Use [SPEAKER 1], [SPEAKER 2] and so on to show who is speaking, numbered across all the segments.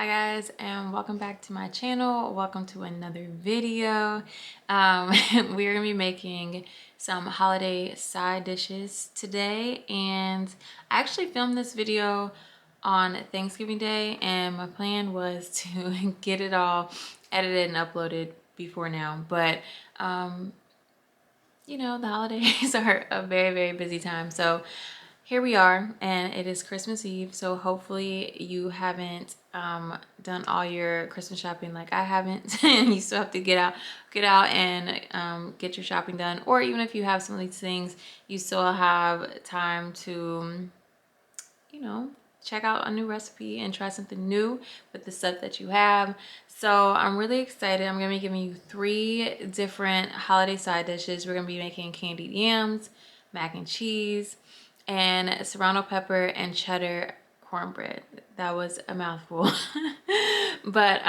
[SPEAKER 1] Hi guys, and welcome back to my channel. Welcome to another video. We're gonna be making some holiday side dishes today, and I actually filmed this video on Thanksgiving Day, and my plan was to get it all edited and uploaded before now, but you know, the holidays are a very busy time, so here we are, and it is Christmas Eve, so hopefully you haven't done all your Christmas shopping like I haven't. You still have to get out and get your shopping done, or even if you have some of these things, you still have time to, you know, check out a new recipe and try something new with the stuff that you have. So I'm really excited. I'm gonna be giving you 3 different holiday side dishes. We're gonna be making candied yams, mac and cheese, and serrano pepper and cheddar cornbread. That was a mouthful. But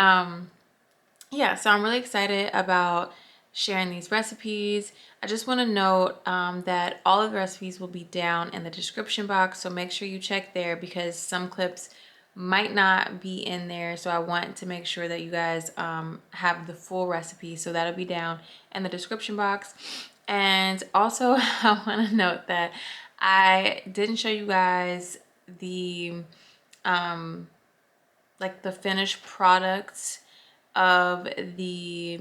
[SPEAKER 1] yeah, so I'm really excited about sharing these recipes. I just want to note that all of the recipes will be down in the description box, so make sure you check there because some clips might not be in there, so I want to make sure that you guys have the full recipe, so that'll be down in the description box. And also I want to note that I didn't show you guys the like the finished products of the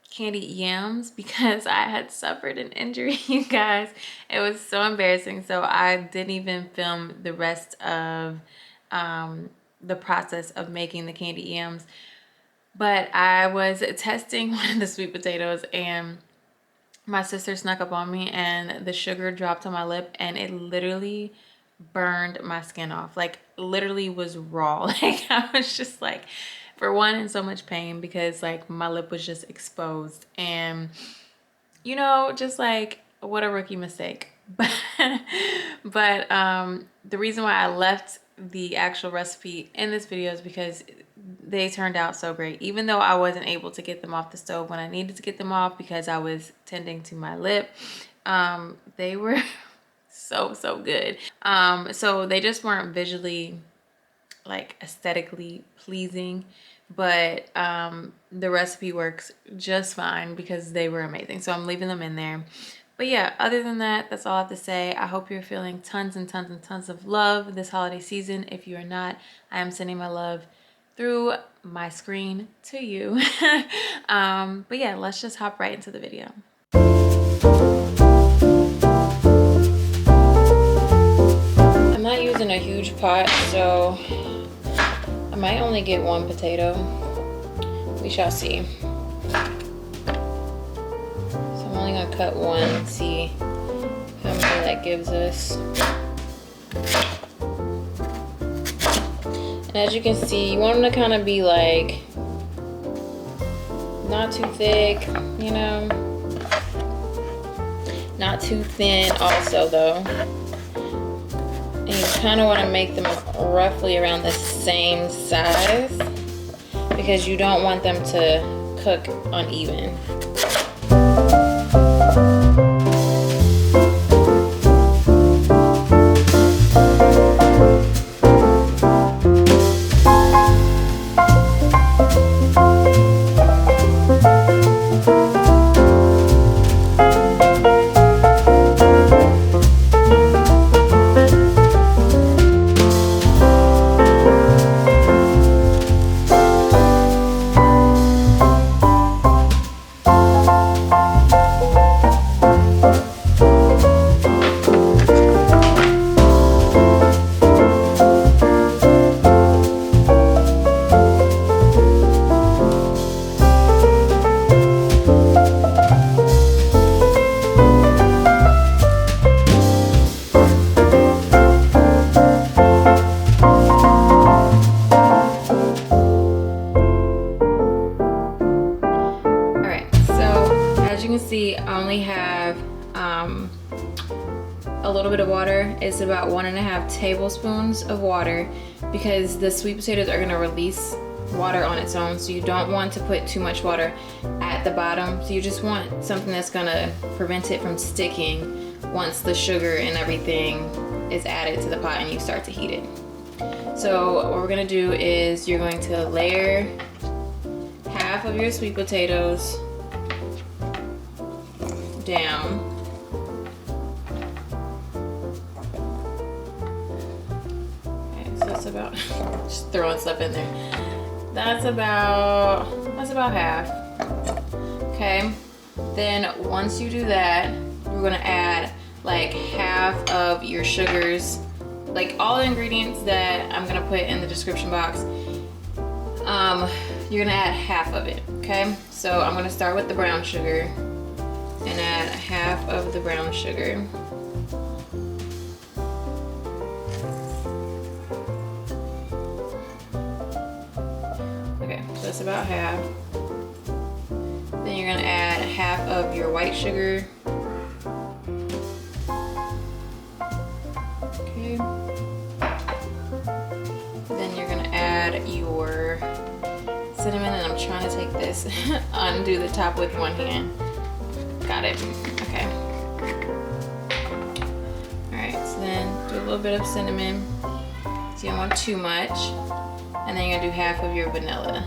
[SPEAKER 1] candied yams because I had suffered an injury, you guys. It was so embarrassing, so I didn't even film the rest of the process of making the candied yams. But I was testing one of the sweet potatoes, and my sister snuck up on me, and the sugar dropped on my lip, and it literally burned my skin off. Like, literally was raw. Like, I was just like, for one, in so much pain because like my lip was just exposed, and you know, just like what a rookie mistake. But the reason why I left the actual recipe in this video is because they turned out so great, even though I wasn't able to get them off the stove when I needed to get them off because I was tending to my lip. They were so good. So they just weren't visually, like, aesthetically pleasing, but the recipe works just fine because they were amazing, so I'm leaving them in there. But yeah, other than that, that's all I have to say. I hope you're feeling tons and tons of love this holiday season. If you are not, I am sending my love through my screen to you. But yeah, let's just hop right into the video. I'm not using a huge pot, so I might only get 1 potato. We shall see. So I'm only gonna cut 1 and see how many that gives us. And as you can see, you want them to kind of be like not too thick, you know, not too thin also though. And you kind of want to make them roughly around the same size because you don't want them to cook uneven. I only have a little bit of water. It's about 1.5 tablespoons of water because the sweet potatoes are gonna release water on its own, so you don't want to put too much water at the bottom. So you just want something that's gonna prevent it from sticking once the sugar and everything is added to the pot and you start to heat it. So what we're gonna do is you're going to layer half of your sweet potatoes down. Okay, so it's about, just throwing stuff in there. That's about half. Okay, then once you do that, we're gonna add like half of your sugars, like all the ingredients that I'm gonna put in the description box. You're gonna add half of it, okay? So I'm gonna start with the brown sugar and add half of the brown sugar. Okay, so that's about half. Then you're gonna add half of your white sugar. Okay. Then you're gonna add your cinnamon, and I'm trying to take this, undo the top with one hand. Got it, okay. All right, so then do a little bit of cinnamon. So you don't want too much. And then you're gonna do half of your vanilla.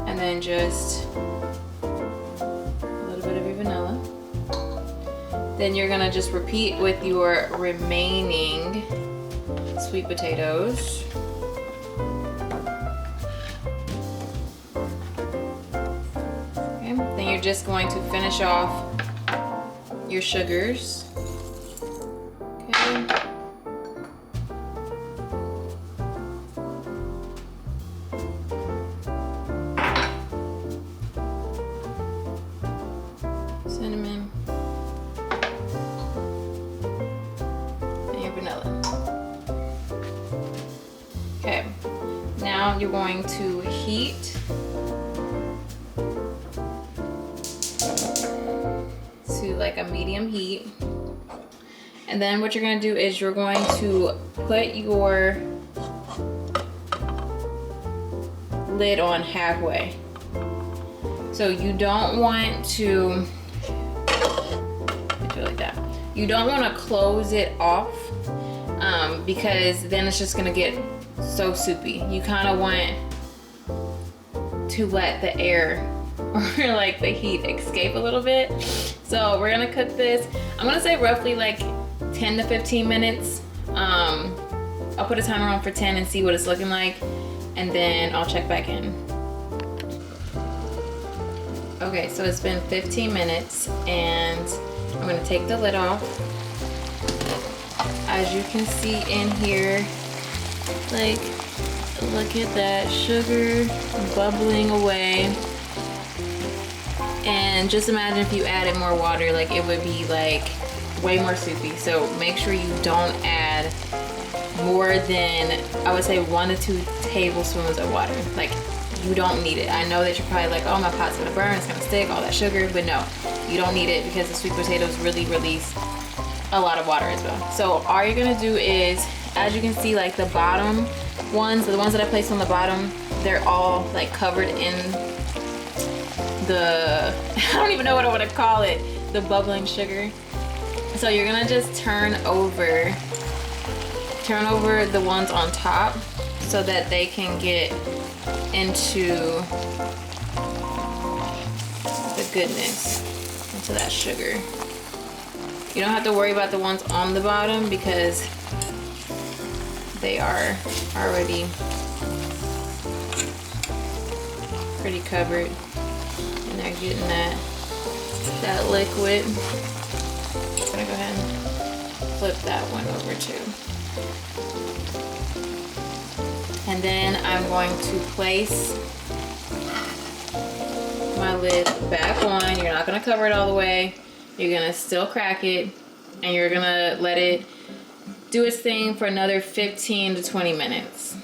[SPEAKER 1] And then just a little bit of your vanilla. Then you're gonna just repeat with your remaining sweet potatoes. Okay. Then you're just going to finish off your sugars. Okay. Cinnamon. And your vanilla. Okay, now you're going to heat to like a medium heat. And then what you're gonna do is you're going to put your lid on halfway. So you don't want to, like that. You don't want to close it off because then it's just gonna get so soupy. You kind of want to let the air or like the heat escape a little bit. So we're gonna cook this, I'm gonna say roughly like 10 to 15 minutes. I'll put a timer on for 10 and see what it's looking like, and then I'll check back in. Okay, so it's been 15 minutes and I'm gonna take the lid off. As you can see in here, like, look at that sugar bubbling away. And just imagine if you added more water, like it would be like way more soupy. So make sure you don't add more than, I would say, 1 to 2 tablespoons of water. Like, you don't need it. I know that you're probably like, oh, my pot's gonna burn, it's gonna stick, all that sugar, but no, you don't need it because the sweet potatoes really release a lot of water as well. So all you're gonna do is, as you can see, like the bottom ones, the ones that I placed on the bottom, they're all like covered in the, I don't even know what I want to call it, the bubbling sugar. So you're gonna just turn over the ones on top so that they can get into the goodness, into that sugar. You don't have to worry about the ones on the bottom because they are already pretty covered and they're getting that liquid. I'm gonna go ahead and flip that one over too. And then I'm going to place my lid back on. You're not gonna cover it all the way. You're gonna still crack it and you're gonna let it do its thing for another 15 to 20 minutes.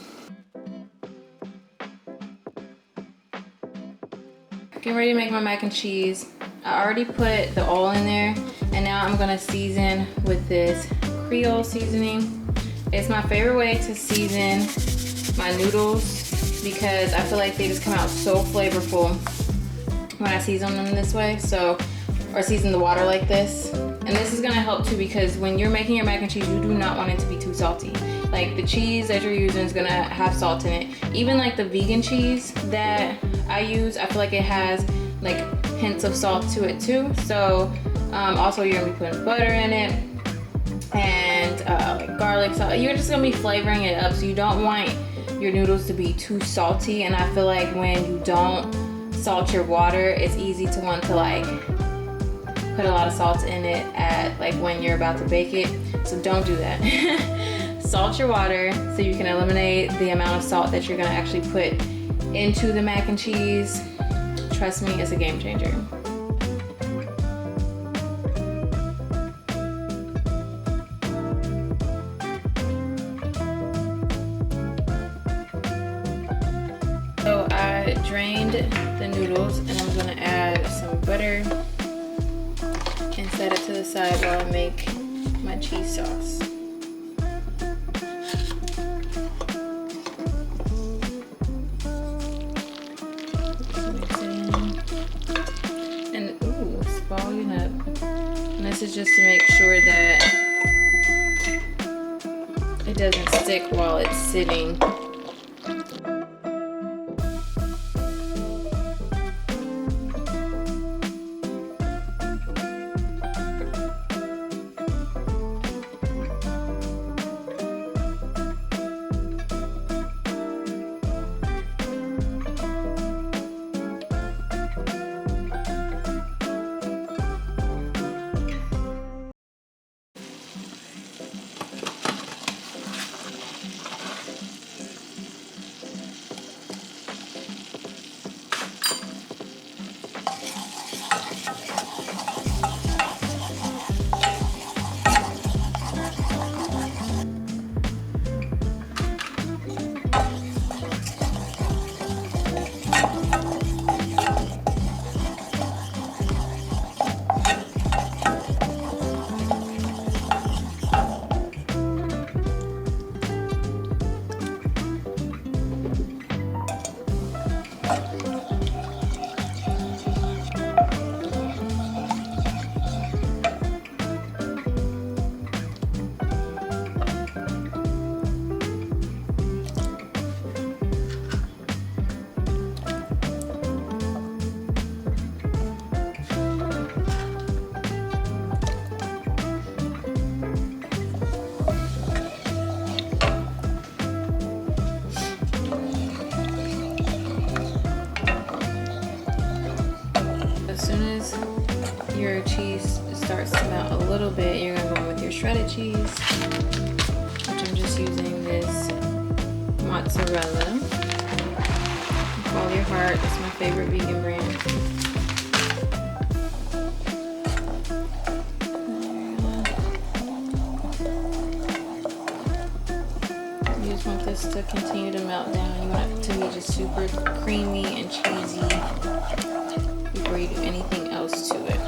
[SPEAKER 1] Getting ready to make my mac and cheese. I already put the oil in there and now I'm gonna season with this Creole seasoning. It's my favorite way to season my noodles because I feel like they just come out so flavorful when I season them this way. So, or season the water like this. And And this is gonna help too, because when you're making your mac and cheese, you do not want it to be too salty. Like the cheese that you're using is gonna have salt in it. Even like the vegan cheese that I use, I feel like it has like hints of salt to it too. So also you're gonna be putting butter in it and like garlic salt. You're just gonna be flavoring it up, so you don't want your noodles to be too salty. And I feel like when you don't salt your water, it's easy to want to like put a lot of salt in it at like when you're about to bake it. So don't do that. Salt your water so you can eliminate the amount of salt that you're gonna actually put into the mac and cheese. Trust me, it's a game changer. So I drained the noodles and I'm gonna add some butter and set it to the side while I make my cheese sauce. And ooh, it's balling up. And this is just to make sure that it doesn't stick while it's sitting. Your cheese starts to melt a little bit, you're gonna go in with your shredded cheese, which I'm just using this mozzarella. Follow your heart, it's my favorite vegan brand. You just want this to continue to melt down. You want it to be just super creamy and cheesy before you do anything else to it.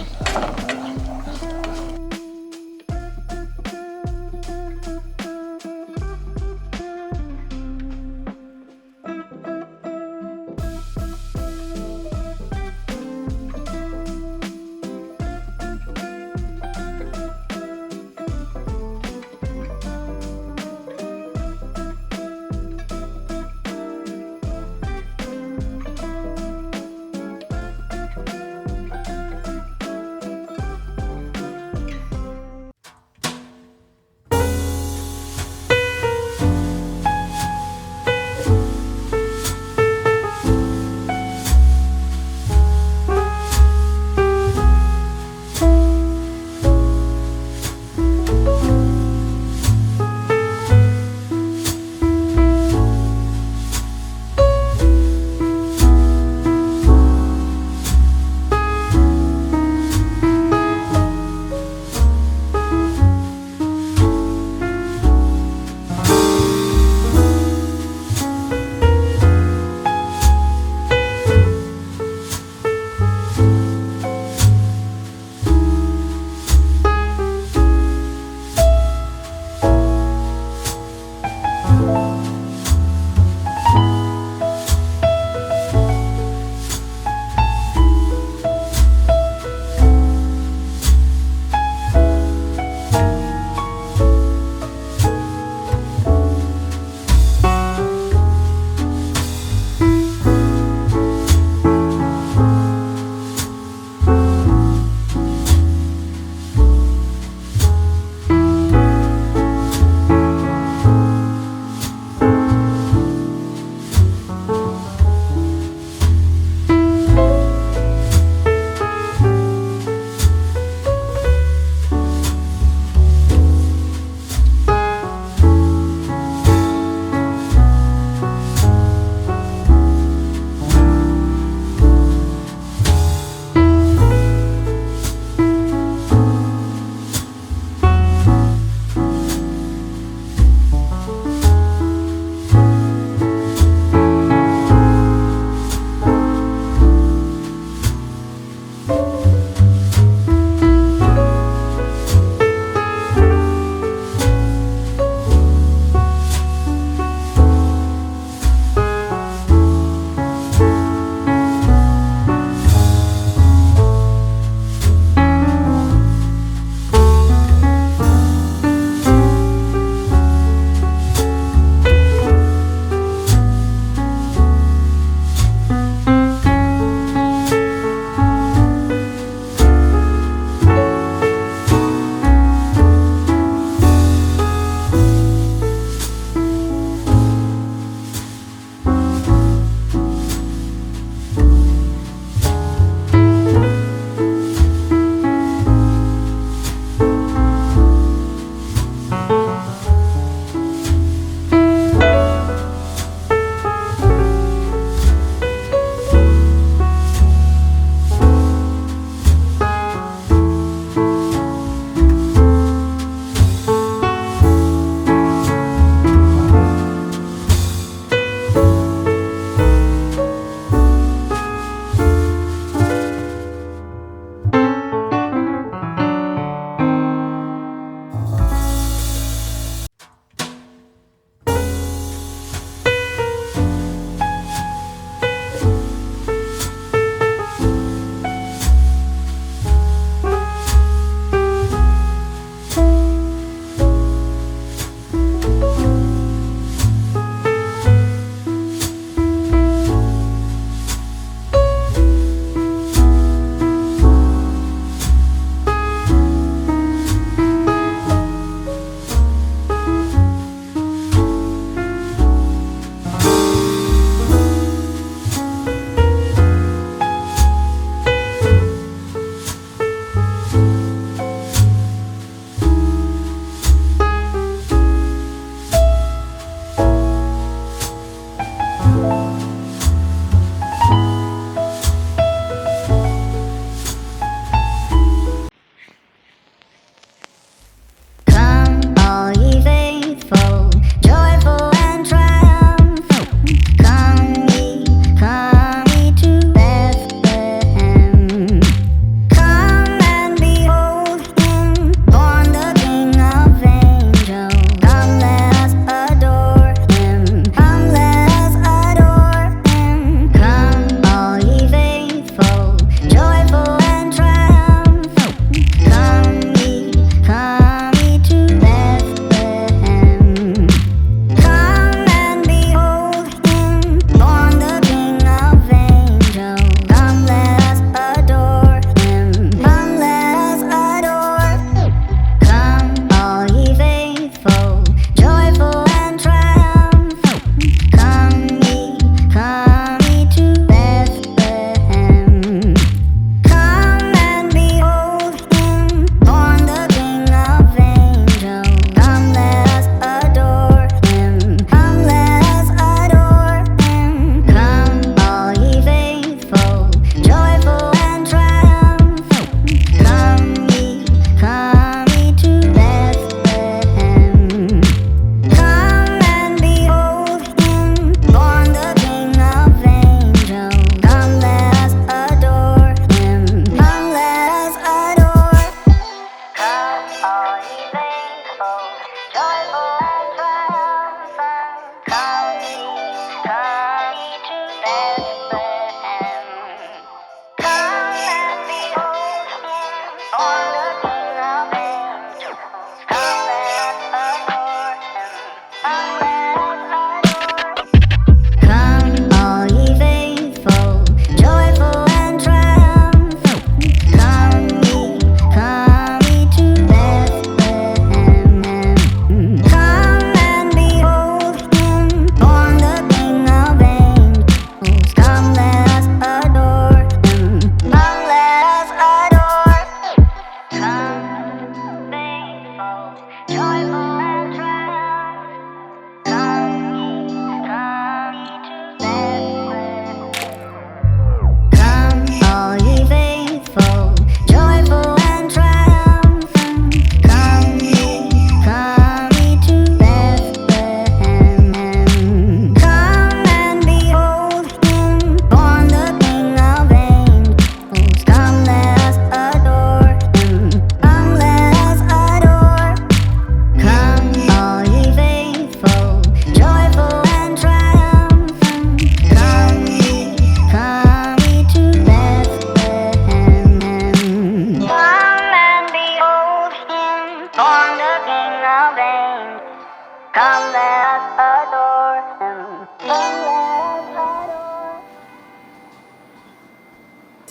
[SPEAKER 1] So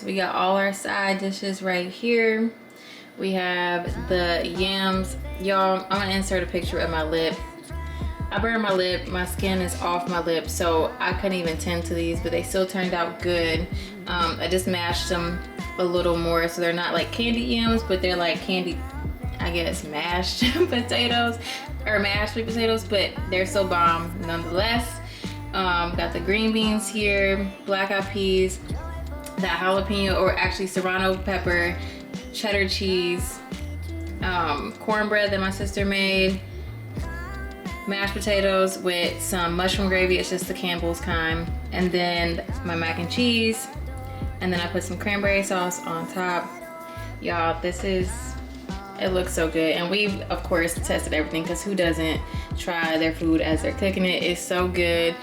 [SPEAKER 1] we got all our side dishes right here. We have the yams. Y'all, I'm gonna insert a picture of my lip. I burned my lip, my skin is off my lip, so I couldn't even tend to these, but they still turned out good. I just mashed them a little more, so they're not like candied yams, but they're like candied, I guess, mashed potatoes, or mashed sweet potatoes, but they're so bomb nonetheless. Got the green beans here, black eyed peas, that jalapeno, or actually serrano pepper, cheddar cheese, cornbread that my sister made, mashed potatoes with some mushroom gravy, it's just the Campbell's kind, and then my mac and cheese, and then I put some cranberry sauce on top. Y'all, it looks so good, and we've of course tested everything, because who doesn't try their food as they're cooking it? It's so good.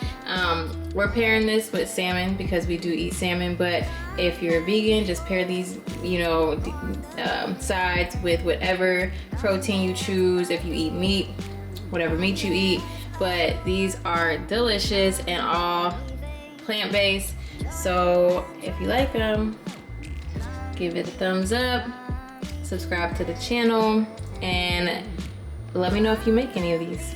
[SPEAKER 1] We're pairing this with salmon because we do eat salmon, but if you're vegan, just pair these, you know, sides with whatever protein you choose. If you eat meat, whatever meat you eat, but these are delicious and all plant-based. So if you like them, give it a thumbs up, subscribe to the channel, and let me know if you make any of these.